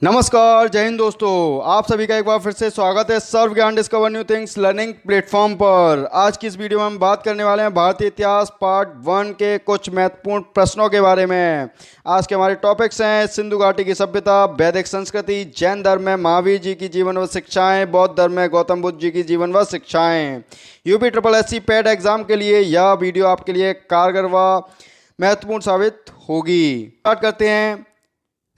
नमस्कार, जय हिंद दोस्तों। आप सभी का एक बार फिर से स्वागत है सर्व ज्ञान discover new things learning platform पर। आज की इस वीडियो में हम बात करने वाले हैं भारतीय इतिहास पार्ट 1 के कुछ महत्वपूर्ण प्रश्नों के बारे में। आज के हमारे टॉपिक्स हैं सिंधु घाटी की सभ्यता, वैदिक संस्कृति, जैन धर्म में महावीर जी की जीवन व शिक्षाएं, बौद्ध धर्म में गौतम बुद्ध जी की जीवन व शिक्षाएं। UP triple SC pad exam के लिए यह वीडियो आपके लिए कारगर व महत्वपूर्ण साबित होगी। स्टार्ट करते हैं।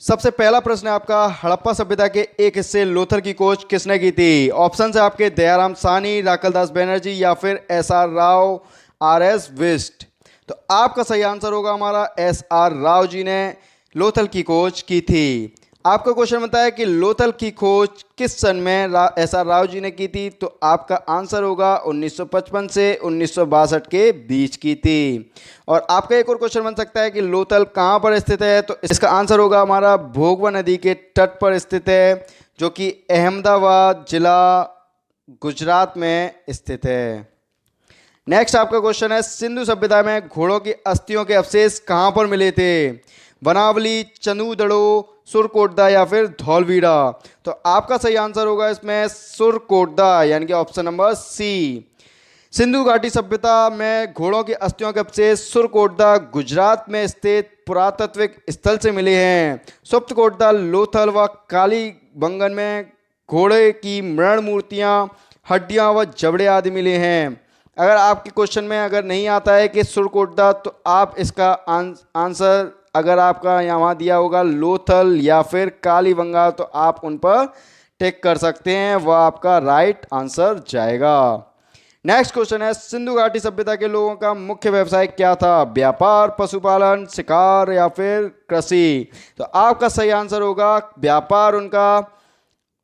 सबसे पहला प्रश्न है आपका, हड़प्पा सभ्यता के एक हिस्से लोथल की खोज किसने की थी? ऑप्शन है आपके दयाराम साहनी, राकलदास बनर्जी या फिर SR राव, RS विस्ट। तो आपका सही आंसर होगा हमारा SR राव जी ने लोथल की खोज की थी। आपका क्वेश्चन बनता है कि लोथल की खोज किस सन में SR राव जी ने की थी? तो आपका आंसर होगा 1955 से 1962 के बीच की थी। और आपका एक और क्वेश्चन बन सकता है कि लोथल कहाँ पर स्थित है? तो इसका आंसर होगा हमारा भोगवा नदी के तट पर स्थित है, जो कि अहमदाबाद जिला गुजरात में स्थित है। नेक्स्ट आपका क्वेश्चन है, सिंधु सभ्यता में घोड़ों की अस्थियों के अवशेष कहाँ पर मिले थे? बनावली, चंदूदड़ो, सुरकोटदा या फिर धौलवीरा। तो आपका सही आंसर होगा इसमें सुरकोटदा, यानी कि ऑप्शन नंबर सी। सिंधु घाटी सभ्यता में घोड़ों की अस्थियों के अवशेष सुरकोटदा गुजरात में स्थित पुरातात्विक स्थल से मिले हैं। सुप्तकोटदा, लोथल व कालीबंगन में घोड़े की मृण मूर्तियां, हड्डियां व जबड़े आदि मिले हैं। अगर आपके क्वेश्चन में अगर नहीं आता है कि सुरकोटदा, तो आप इसका आंसर अगर आपका यहाँ दिया होगा लोथल या फिर कालीबंगा, तो आप उन पर टिक कर सकते हैं, वह आपका राइट आंसर जाएगा। नेक्स्ट क्वेश्चन है, सिंधु घाटी सभ्यता के लोगों का मुख्य व्यवसाय क्या था? व्यापार, पशुपालन, शिकार या फिर कृषि। तो आपका सही आंसर होगा व्यापार उनका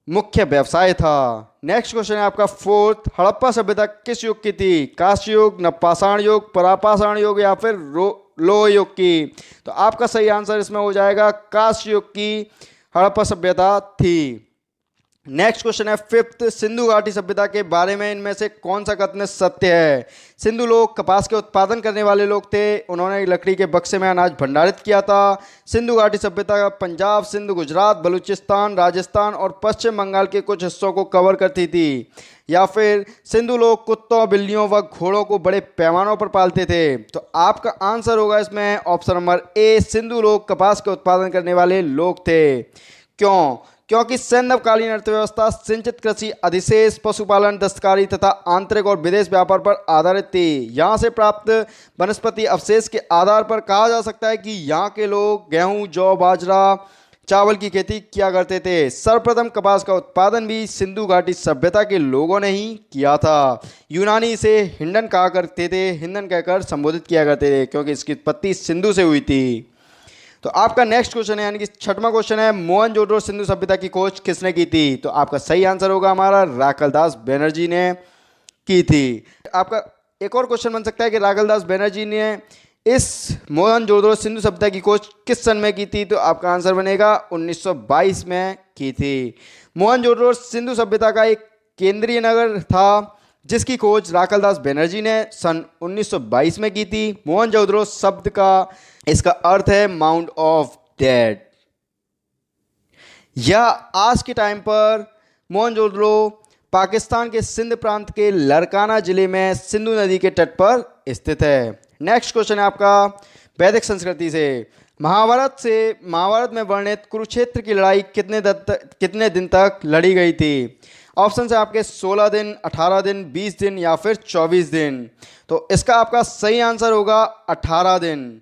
मुख्य व्यवसाय था। नेक्स्ट क्वेश्चन है आपका फोर्थ, हड़प्पा सभ्यता किस युग की थी? कांस्य युग, नवपाषाण युग, परापाषाण युग या फिर लोह युग की। तो आपका सही आंसर इसमें हो जाएगा कांस्य युग की हड़प्पा सभ्यता थी। नेक्स्ट क्वेश्चन है फिफ्थ, सिंधु घाटी सभ्यता के बारे में इनमें से कौन सा कथन सत्य है? सिंधु लोग कपास के उत्पादन करने वाले लोग थे, उन्होंने लकड़ी के बक्से में अनाज भंडारित किया था। सिंधु घाटी सभ्यता पंजाब, सिंध, गुजरात, बलूचिस्तान, राजस्थान और पश्चिम बंगाल के कुछ हिस्सों को कवर करती थी। या फिर सिंधु लोग कुत्तों, बिल्लियों व घोड़ों को बड़े पैमानों पर पालते थे। तो आपका आंसर होगा इसमें ऑप्शन नंबर ए, सिंधु लोग कपास के उत्पादन करने वाले लोग थे। क्यों? क्योंकि सैन्यकालीन अर्थव्यवस्था सिंचित कृषि, अधिशेष पशुपालन, दस्तकारी तथा आंतरिक और विदेश व्यापार पर आधारित थी। यहाँ से प्राप्त वनस्पति अवशेष के आधार पर कहा जा सकता है कि यहाँ के लोग गेहूं, जौ, बाजरा, चावल की खेती किया करते थे। सर्वप्रथम कपास का उत्पादन भी सिंधु घाटी सभ्यता के लोगों ने ही किया था। यूनानी इसे हिंडन कहा करते थे, हिंदन कहकर संबोधित किया करते थे, क्योंकि इसकी उत्पत्ति सिंधु से हुई थी। तो आपका नेक्स्ट क्वेश्चन है, यानी कि छठवां क्वेश्चन है, मोहनजोदड़ो सिंधु सभ्यता की खोज किसने की थी? तो आपका सही आंसर होगा हमारा राकलदास बनर्जी ने की थी। आपका एक और क्वेश्चन बन सकता है कि राकलदास बनर्जी ने इस मोहनजोदड़ो सिंधु सभ्यता की खोज किस सन में की थी? तो आपका आंसर बनेगा 1922 में की थी। मोहनजोदड़ो सिंधु सभ्यता का एक केंद्रीय नगर था, जिसकी खोज राकलदास बनर्जी ने सन 1922 में की थी। मोहनजोदड़ो शब्द का इसका अर्थ है माउंट ऑफ डेड। यह आज के टाइम पर मोहनजोदड़ो पाकिस्तान के सिंध प्रांत के लरकाना जिले में सिंधु नदी के तट पर स्थित है। नेक्स्ट क्वेश्चन है आपका वैदिक संस्कृति से, महाभारत में वर्णित कुरुक्षेत्र की लड़ाई कितने दिन तक लड़ी गई थी? ऑप्शन है आपके 16 दिन, 18 दिन, 20 दिन या फिर 24 दिन। तो इसका आपका सही आंसर होगा 18 दिन।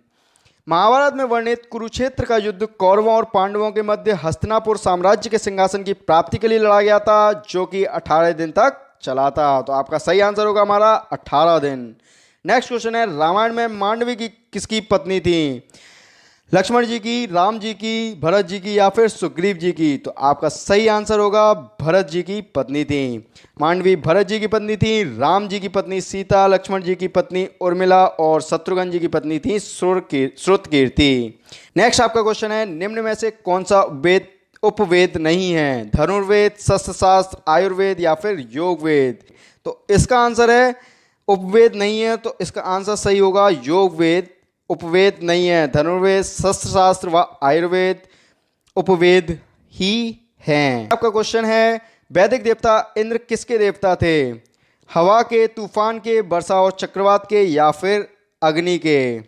महाभारत में वर्णित कुरुक्षेत्र का युद्ध कौरवों और पांडवों के मध्य हस्तिनापुर साम्राज्य के सिंहासन की प्राप्ति के लिए लड़ा गया था, जो कि 18 दिन तक चला था। तो आपका सही आंसर होगा हमारा 18 दिन। नेक्स्ट क्वेश्चन है, रामायण में मांडवी की किसकी पत्नी थी? लक्ष्मण जी की, राम जी की, भरत जी की या फिर सुग्रीव जी की। तो आपका सही आंसर होगा भरत जी की पत्नी थी। मांडवी भरत जी की पत्नी थी, राम जी की पत्नी सीता, लक्ष्मण जी की पत्नी उर्मिला और शत्रुघ्न जी की पत्नी थी श्रुतकीर्ति। नेक्स्ट आपका क्वेश्चन है, निम्न में से कौन सा उपवेद नहीं है? धनुर्वेद, शस्त्रशास्त्र, आयुर्वेद या फिर योग वेद। तो इसका आंसर है उपवेद नहीं है, तो इसका आंसर सही होगा योग वेद। उपवेद नहीं है, धनुर्वेद, शस्त्रशास्त्र व आयुर्वेद उपवेद ही हैं। आपका क्वेश्चन है, वैदिक देवता इंद्र किसके देवता थे? हवा के, तूफान के, वर्षा और चक्रवात के, या फिर अग्नि के?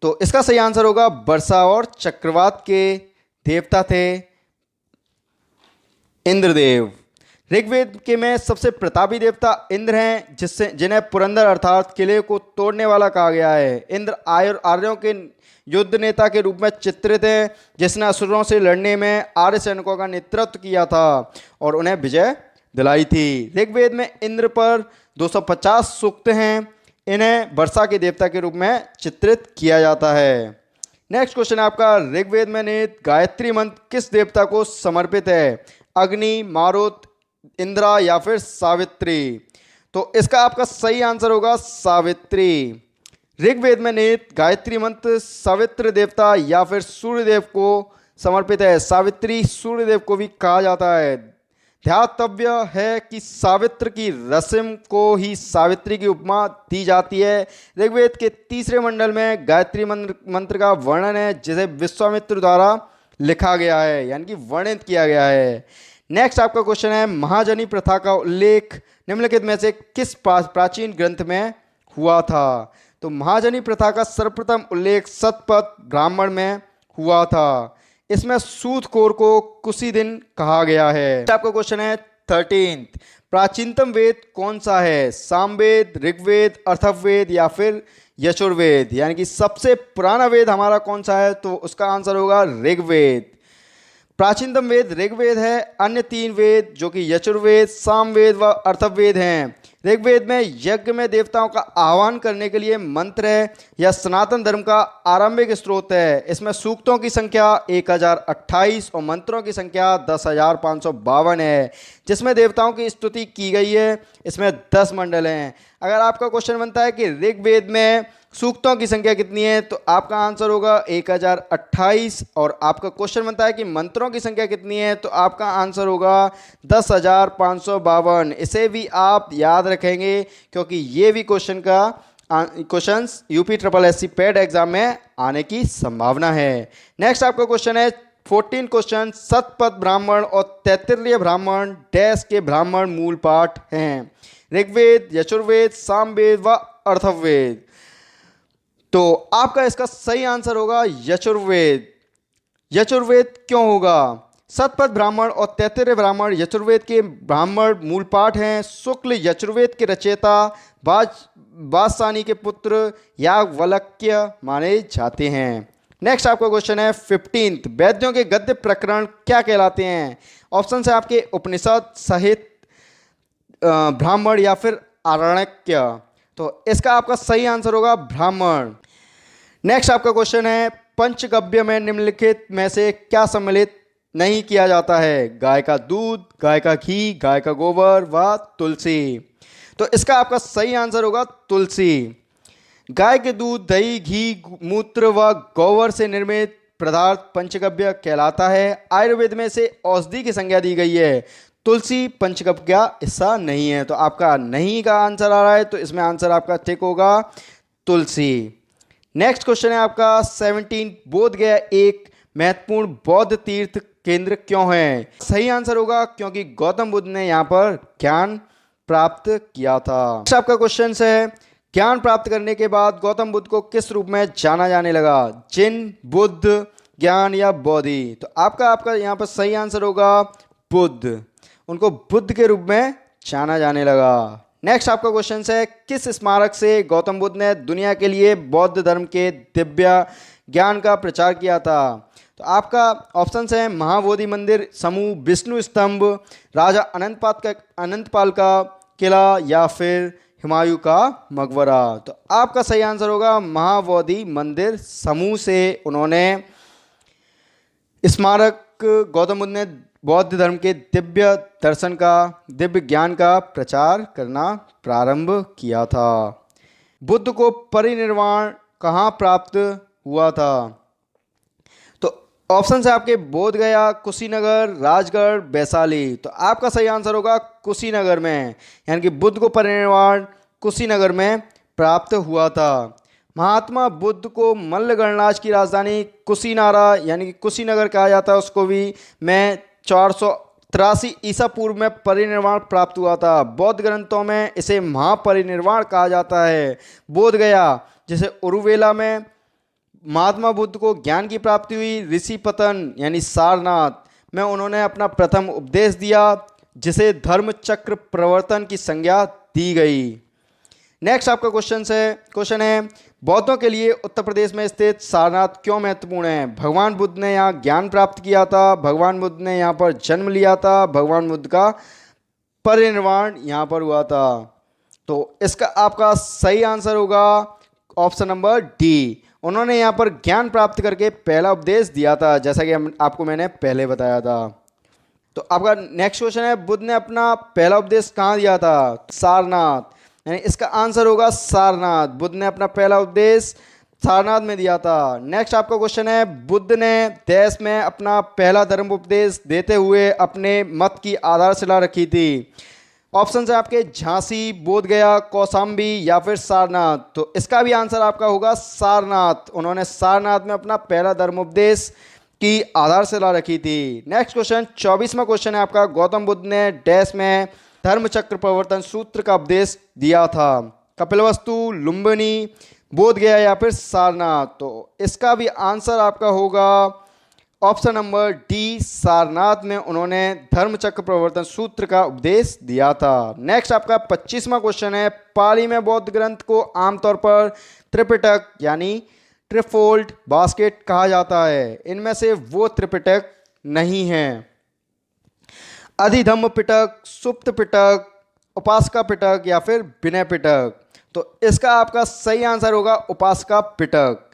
तो इसका सही आंसर होगा वर्षा और चक्रवात के देवता थे इंद्रदेव। ऋग्वेद के में सबसे प्रतापी देवता इंद्र हैं, जिन्हें पुरंदर अर्थात किले को तोड़ने वाला कहा गया है। इंद्र आर्यों के युद्ध नेता के रूप में चित्रित हैं, जिसने असुरों से लड़ने में आर्य सैनिकों का नेतृत्व किया था और उन्हें विजय दिलाई थी। ऋग्वेद में इंद्र पर 250 सूक्त हैं। इन्हें वर्षा के देवता के रूप में चित्रित किया जाता है। नेक्स्ट क्वेश्चन है आपका, ऋग्वेद में निहित गायत्री मंत्र किस देवता को समर्पित है? अग्नि, मारुत, इंद्रा या फिर सावित्री? तो इसका आपका सही आंसर होगा सावित्री। ऋग्वेद में निहित गायत्री मंत्र सावित्र देवता या फिर सूर्यदेव को समर्पित है। सावित्री सूर्यदेव को भी कहा जाता है। ध्यातव्य है कि सावित्र की रस्म को ही सावित्री की उपमा दी जाती है। ऋग्वेद के तीसरे मंडल में गायत्री मंत्र का वर्णन है, जिसे विश्वामित्र द्वारा लिखा गया है, यानी कि वर्णित किया गया है। नेक्स्ट आपका क्वेश्चन है, महाजनी प्रथा का उल्लेख निम्नलिखित में से किस प्राचीन ग्रंथ में हुआ था? तो महाजनी प्रथा का सर्वप्रथम उल्लेख शतपथ ब्राह्मण में हुआ था। इसमें सूदखोर को कुशी दिन कहा गया है। आपका क्वेश्चन है 13, प्राचीनतम वेद कौन सा है? सामवेद, ऋग्वेद, अथर्ववेद या फिर यजुर्वेद? यानी कि सबसे पुराना वेद हमारा कौन सा है? तो उसका आंसर होगा ऋग्वेद। प्राचीनतम वेद ऋग्वेद है। अन्य 3 वेद जो कि यजुर्वेद, सामवेद व अथर्ववेद हैं। ऋग्वेद में यज्ञ में देवताओं का आह्वान करने के लिए मंत्र है। यह सनातन धर्म का आरंभिक स्रोत है। इसमें सूक्तों की संख्या 1028 और मंत्रों की संख्या 10,552 है, जिसमें देवताओं की स्तुति की गई है। इसमें 10 मंडल हैं। अगर आपका क्वेश्चन बनता है कि ऋग्वेद में सूक्तों की संख्या कितनी है, तो आपका आंसर होगा 1028। और आपका क्वेश्चन बनता है कि मंत्रों की संख्या कितनी है, तो आपका आंसर होगा 10,552। इसे भी आप याद रखेंगे, क्योंकि ये भी questions UP SSC paid exam में आने की संभावना है। नेक्स्ट आपका क्वेश्चन है 14 क्वेश्चन, शतपथ ब्राह्मण और तैत्तिरीय ब्राह्मण डैश के ब्राह्मण मूल पाठ हैं? ऋग्वेद, यजुर्वेद, सामवेद व अथर्ववेद? तो आपका इसका सही आंसर होगा यजुर्वेद। यजुर्वेद क्यों होगा? शतपथ ब्राह्मण और तैत्तिरीय ब्राह्मण यजुर्वेद के ब्राह्मण मूल पाठ हैं। शुक्ल यजुर्वेद के रचयिता वात्सायनी के पुत्र याज्ञवल्क्य माने जाते हैं। नेक्स्ट आपका क्वेश्चन है 15, वेदों के गद्य प्रकरण क्या कहलाते हैं? ऑप्शन है आपके उपनिषद, साहित्य, ब्राह्मण या फिर आरण्यक? तो इसका आपका सही आंसर होगा ब्राह्मण। नेक्स्ट आपका क्वेश्चन है, पंचगव्य में निम्नलिखित में से क्या सम्मिलित नहीं किया जाता है? गाय का दूध, गाय का घी, गाय का गोबर व तुलसी? तो इसका आपका सही आंसर होगा तुलसी। गाय के दूध, दही, घी, मूत्र व गोबर से निर्मित पदार्थ पंचगव्य कहलाता है। आयुर्वेद में से औषधि की संज्ञा दी गई है। तुलसी पंचगव्य का हिस्सा नहीं है। तो आपका नहीं का आंसर आ रहा है, तो इसमें आंसर आपका टिक होगा तुलसी। नेक्स्ट क्वेश्चन है आपका 17, बोध गया एक महत्वपूर्ण बौद्ध तीर्थ केंद्र क्यों है? सही आंसर होगा क्योंकि गौतम बुद्ध ने यहाँ पर ज्ञान प्राप्त किया था। नेक्स्ट आपका क्वेश्चन है, ज्ञान प्राप्त करने के बाद गौतम बुद्ध को किस रूप में जाना जाने लगा? जिन, बुद्ध, ज्ञान या बोधि? तो आपका यहाँ पर सही आंसर होगा बुद्ध। उनको बुद्ध के रूप में जाना जाने लगा। नेक्स्ट आपका क्वेश्चन है, किस स्मारक से गौतम बुद्ध ने दुनिया के लिए बौद्ध धर्म के दिव्य ज्ञान का प्रचार किया था? तो आपका ऑप्शन है महाबोधि मंदिर समूह, विष्णु स्तंभ, राजा अनंतपाल का किला या फिर हुमायूं का मकबरा? तो आपका सही आंसर होगा महाबोधि मंदिर समूह से उन्होंने स्मारक गौतम बुद्ध ने बौद्ध धर्म के दिव्य दर्शन का, दिव्य ज्ञान का प्रचार करना प्रारंभ किया था। बुद्ध को परिनिर्वाण कहाँ प्राप्त हुआ था? तो ऑप्शन है आपके बोध गया, कुशीनगर, राजगढ़, वैशाली? तो आपका सही आंसर होगा कुशीनगर में, यानी कि बुद्ध को परिनिर्वाण कुशीनगर में प्राप्त हुआ था। महात्मा बुद्ध को मल्ल गणराज्य की राजधानी कुशीनारा यानी कि कुशीनगर कहा जाता है, उसको भी में 483 ईसा पूर्व में परिनिर्वाण प्राप्त हुआ था। बौद्ध ग्रंथों में इसे महापरिनिर्वाण कहा जाता है। बोध गया, जैसे उरुवेला में महात्मा बुद्ध को ज्ञान की प्राप्ति हुई। ऋषि पतन यानी सारनाथ में उन्होंने अपना प्रथम उपदेश दिया, जिसे धर्म चक्र प्रवर्तन की संज्ञा दी गई। नेक्स्ट आपका क्वेश्चन है बौद्धों के लिए उत्तर प्रदेश में स्थित सारनाथ क्यों महत्वपूर्ण है? भगवान बुद्ध ने यहाँ ज्ञान प्राप्त किया था, भगवान बुद्ध ने यहाँ पर जन्म लिया था, भगवान बुद्ध का परिनिर्वाण यहाँ पर हुआ था। तो इसका आपका सही आंसर होगा ऑप्शन नंबर डी। उन्होंने यहाँ पर ज्ञान प्राप्त करके पहला उपदेश दिया था, जैसा कि आपको मैंने पहले बताया था। तो आपका नेक्स्ट क्वेश्चन है बुद्ध ने अपना पहला उपदेश कहाँ दिया था? सारनाथ, यानी इसका आंसर होगा सारनाथ। बुद्ध ने अपना पहला उपदेश सारनाथ में दिया था। नेक्स्ट आपका क्वेश्चन है बुद्ध ने देश में अपना पहला धर्म उपदेश देते हुए अपने मत की आधारशिला रखी थी। ऑप्शन है आपके झांसी, बोध गया, कौशाम्बी या फिर सारनाथ। तो इसका भी आंसर आपका होगा सारनाथ। उन्होंने सारनाथ में अपना पहला धर्म उपदेश की आधारशिला रखी थी। नेक्स्ट क्वेश्चन 24वां क्वेश्चन है आपका गौतम बुद्ध ने डैश में धर्म चक्र प्रवर्तन सूत्र का उपदेश दिया था? कपिलवस्तु, लुम्बिनी, बोध गया या फिर सारनाथ। तो इसका भी आंसर आपका होगा ऑप्शन नंबर डी, सारनाथ में उन्होंने धर्म चक्र प्रवर्तन सूत्र का उपदेश दिया था। नेक्स्ट आपका 25वां क्वेश्चन है पाली में बौद्ध ग्रंथ को आमतौर पर त्रिपिटक यानी ट्रिफोल्ड बास्केट कहा जाता है। इनमें से वो त्रिपिटक नहीं है। अधिधम्म पिटक, सुप्त पिटक, उपासका पिटक या फिर विनय पिटक। तो इसका आपका सही आंसर होगा उपासका पिटक।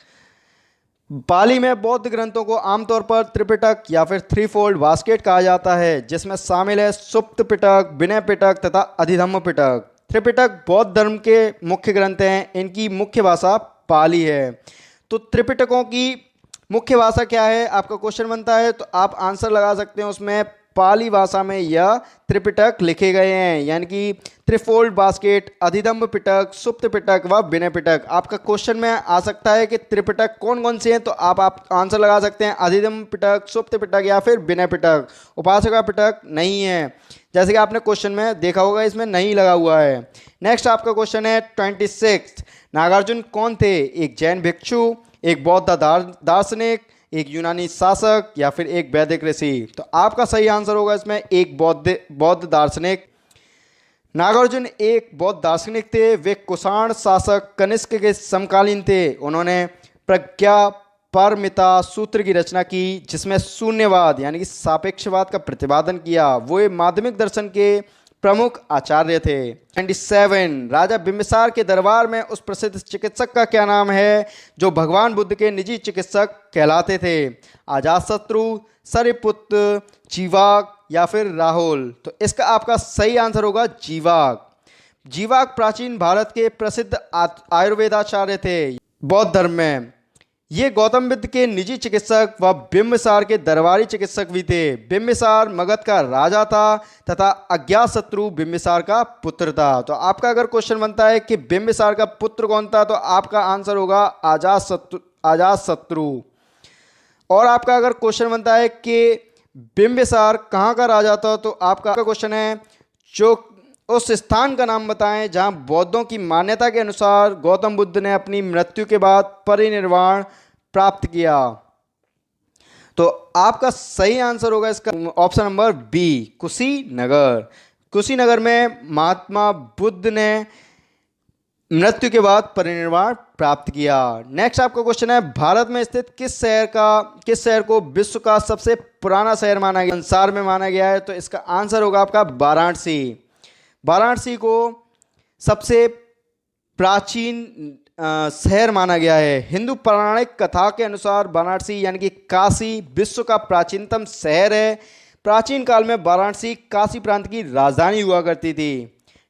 पाली में बौद्ध ग्रंथों को आमतौर पर त्रिपिटक या फिर थ्री फोल्ड बास्केट कहा जाता है, जिसमें शामिल है सुप्त पिटक, विनय पिटक तथा अधिधम्म पिटक। त्रिपिटक बौद्ध धर्म के मुख्य ग्रंथ हैं। इनकी मुख्य भाषा पाली है। तो त्रिपिटकों की मुख्य भाषा क्या है आपका क्वेश्चन बनता है, तो आप आंसर लगा सकते हैं उसमें पाली भाषा में यह त्रिपिटक लिखे गए हैं, यानी कि त्रिफोल्ड बास्केट, अधिधम्म पिटक, सुप्त पिटक व विनय पिटक। आपका क्वेश्चन में आ सकता है कि त्रिपिटक कौन कौन से हैं, तो आप आंसर लगा सकते हैं अधिधम्म पिटक, सुप्त पिटक या फिर विनय पिटक। उपासका पिटक नहीं है, जैसे कि आपने क्वेश्चन में देखा होगा इसमें नहीं लगा हुआ है। नेक्स्ट आपका क्वेश्चन है 26, नागार्जुन कौन थे? एक जैन भिक्षु, एक बौद्ध दार्शनिक, एक यूनानी शासक या फिर एक वैदिक ऋषि। तो आपका सही आंसर होगा इसमें एक बौद्ध दार्शनिक। नागार्जुन एक बौद्ध दार्शनिक थे। वे कुषाण शासक कनिष्क के समकालीन थे। उन्होंने प्रज्ञा पारमिता सूत्र की रचना की, जिसमें शून्यवाद यानी कि सापेक्षवाद का प्रतिपादन किया। वो माध्यमिक दर्शन के प्रमुख आचार्य थे। 27, राजा बिंबिसार के दरबार में उस प्रसिद्ध चिकित्सक का क्या नाम है जो भगवान बुद्ध के निजी चिकित्सक कहलाते थे? अजातशत्रु, सरिपुत्र, जीवाक या फिर राहुल। तो इसका आपका सही आंसर होगा जीवाक। जीवाक प्राचीन भारत के प्रसिद्ध आयुर्वेदाचार्य थे बौद्ध धर्म में। ये गौतम बुद्ध के निजी चिकित्सक व बिंबिसार के दरबारी चिकित्सक भी थे। बिंबिसार मगध का राजा था तथा अज्ञातशत्रु बिंबिसार का पुत्र था। तो आपका अगर क्वेश्चन बनता है कि बिंबिसार का पुत्र कौन था, तो आपका आंसर होगा अजातशत्रु। और आपका अगर क्वेश्चन बनता है कि बिंबिसार कहाँ का राजा था, तो आपका क्वेश्चन है जो उस स्थान का नाम बताएं जहां बौद्धों की मान्यता के अनुसार गौतम बुद्ध ने अपनी मृत्यु के बाद परिनिर्वाण प्राप्त किया। तो आपका सही आंसर होगा इसका option number B, Kushinagar. Kushinagar में महात्मा बुद्ध ने मृत्यु के बाद परिनिर्वाण प्राप्त किया। नेक्स्ट आपका क्वेश्चन है भारत में स्थित किस शहर को विश्व का सबसे पुराना शहर माना गया, संसार में माना गया है? तो इसका आंसर होगा आपका वाराणसी। वाराणसी को सबसे प्राचीन शहर माना गया है। हिंदू पौराणिक कथा के अनुसार वाराणसी यानी कि काशी विश्व का प्राचीनतम शहर है। प्राचीन काल में वाराणसी काशी प्रांत की राजधानी हुआ करती थी।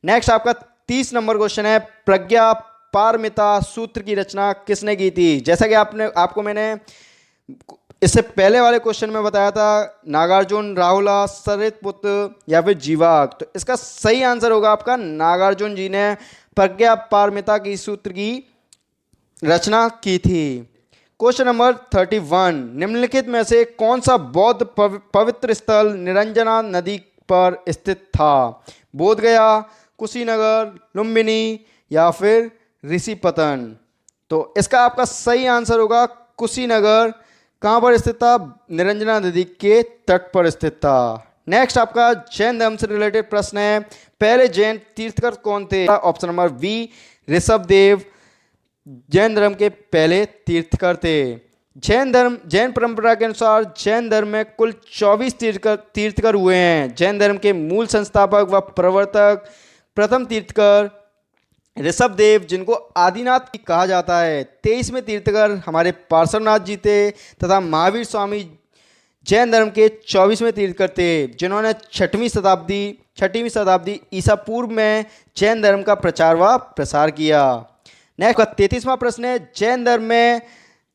नेक्स्ट आपका 30 नंबर क्वेश्चन है प्रज्ञा पारमिता सूत्र की रचना किसने की थी? जैसा कि आपको मैंने इससे पहले वाले क्वेश्चन में बताया था, नागार्जुन, राहुला, सरिपुत्र या फिर जीवाक। तो इसका सही आंसर होगा आपका नागार्जुन जी ने प्रज्ञा पारमिता की सूत्र की रचना की थी। क्वेश्चन नंबर 31, निम्नलिखित में से कौन सा बौद्ध पवित्र स्थल निरंजना नदी पर स्थित था? बोध गया, कुशीनगर, लुम्बिनी या फिर ऋषिपतन? तो इसका आपका सही आंसर होगा कुशीनगर। कहाँ पर स्थित था? निरंजना नदी के तट पर स्थित था। नेक्स्ट आपका जैन धर्म से रिलेटेड प्रश्न है, पहले जैन तीर्थकर कौन थे? ऑप्शन नंबर बी ऋषभदेव जैन धर्म के पहले तीर्थकर थे। जैन परंपरा के अनुसार जैन धर्म में कुल 24 तीर्थकर हुए हैं। जैन धर्म के मूल संस्थापक व प्रवर्तक प्रथम तीर्थकर ऋषभदेव, जिनको आदिनाथ कहा जाता है। 23वें तीर्थकर हमारे पार्श्वनाथ जी थे तथा महावीर स्वामी जैन धर्म के 24वें तीर्थकर थे, जिन्होंने 6वीं शताब्दी ईसा पूर्व में जैन धर्म का प्रचार व प्रसार किया। नेक्स्ट 33वां प्रश्न है, जैन धर्म में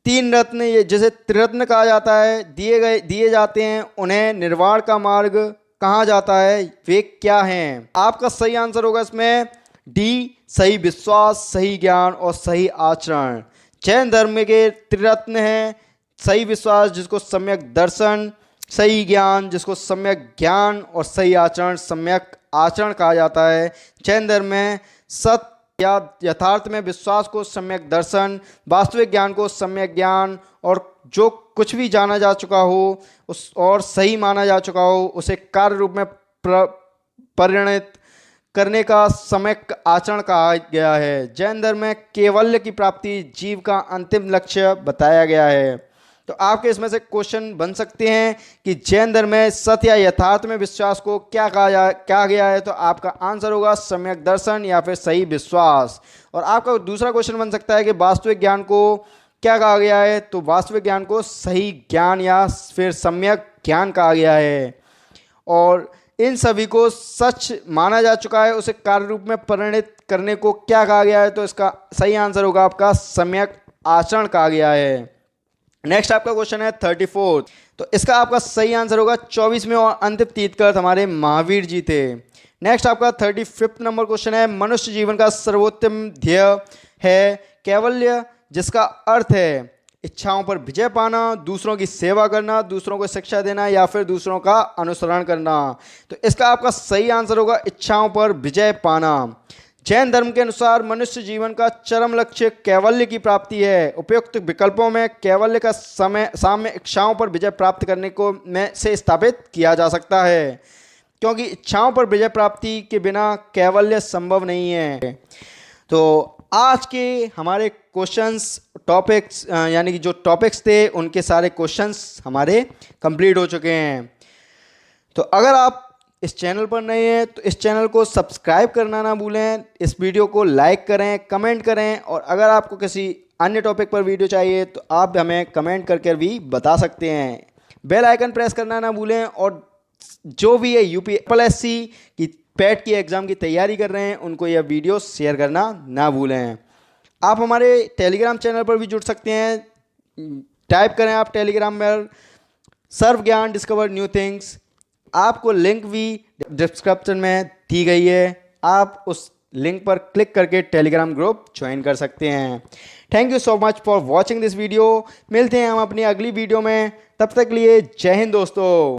3 रत्न जैसे त्रिरत्न कहा जाता है दिए जाते हैं, उन्हें निर्वाण का मार्ग कहा जाता है, वे क्या हैं? आपका सही आंसर होगा इसमें डी, सही विश्वास, सही ज्ञान और सही आचरण। जैन धर्म के त्रिरत्न हैं सही विश्वास जिसको सम्यक दर्शन, सही ज्ञान जिसको सम्यक ज्ञान और सही आचरण सम्यक आचरण कहा जाता है। जैन धर्म में सत्य या यथार्थ में विश्वास को सम्यक दर्शन, वास्तविक ज्ञान को सम्यक ज्ञान और जो कुछ भी जाना जा चुका हो उस और सही माना जा चुका हो उसे कार्य रूप में परिणत करने का सम्यक आचरण कहा गया है। जैन धर्म में कैवल्य की प्राप्ति जीव का अंतिम लक्ष्य बताया गया है। तो आपके इसमें से क्वेश्चन बन सकते हैं कि जैन धर्म में सत्य या यथार्थ में विश्वास को क्या कहा गया है? तो आपका आंसर होगा सम्यक दर्शन या फिर सही विश्वास। और आपका दूसरा क्वेश्चन बन सकता है कि वास्तविक ज्ञान को क्या कहा गया है? तो वास्तविक ज्ञान को सही ज्ञान या फिर सम्यक ज्ञान कहा गया है। और इन सभी को सच माना जा चुका है, उसे कार्य रूप में परिणत करने को क्या कहा गया है? तो इसका सही आंसर होगा आपका सम्यक आचरण कहा गया है। नेक्स्ट आपका क्वेश्चन है 34, तो इसका आपका सही आंसर होगा 24वें और अंतिम तीर्थकर हमारे महावीर जी थे। नेक्स्ट आपका 35 नंबर क्वेश्चन है, मनुष्य जीवन का सर्वोत्तम ध्येय है कैवल्य, जिसका अर्थ है इच्छाओं पर विजय पाना, दूसरों की सेवा करना, दूसरों को शिक्षा देना या फिर दूसरों का अनुसरण करना। तो इसका आपका सही आंसर होगा इच्छाओं पर विजय पाना। जैन धर्म के अनुसार मनुष्य जीवन का चरम लक्ष्य कैवल्य की प्राप्ति है। उपयुक्त विकल्पों में कैवल्य का साम्य इच्छाओं पर विजय प्राप्त करने को में से स्थापित किया जा सकता है, क्योंकि इच्छाओं पर विजय प्राप्ति के बिना कैवल्य संभव नहीं है। तो आज के हमारे क्वेश्चंस टॉपिक्स यानी कि जो टॉपिक्स थे उनके सारे क्वेश्चंस हमारे कंप्लीट हो चुके हैं। तो अगर आप इस चैनल पर नए हैं तो इस चैनल को सब्सक्राइब करना ना भूलें, इस वीडियो को लाइक करें, कमेंट करें, और अगर आपको किसी अन्य टॉपिक पर वीडियो चाहिए तो आप हमें कमेंट करके भी बता सकते हैं। बेल आइकन प्रेस करना ना भूलें, और जो भी है UPSC की पैट की एग्ज़ाम की तैयारी कर रहे हैं उनको यह वीडियो शेयर करना ना भूलें। आप हमारे टेलीग्राम चैनल पर भी जुड़ सकते हैं, टाइप करें आप टेलीग्राम में सर्व ज्ञान डिस्कवर न्यू थिंग्स। आपको लिंक भी डिस्क्रिप्शन में दी गई है, आप उस लिंक पर क्लिक करके टेलीग्राम ग्रुप ज्वाइन कर सकते हैं। Thank you so much for watching this video. मिलते हैं हम अपनी अगली वीडियो में, तब तक के लिए जय हिंद दोस्तों।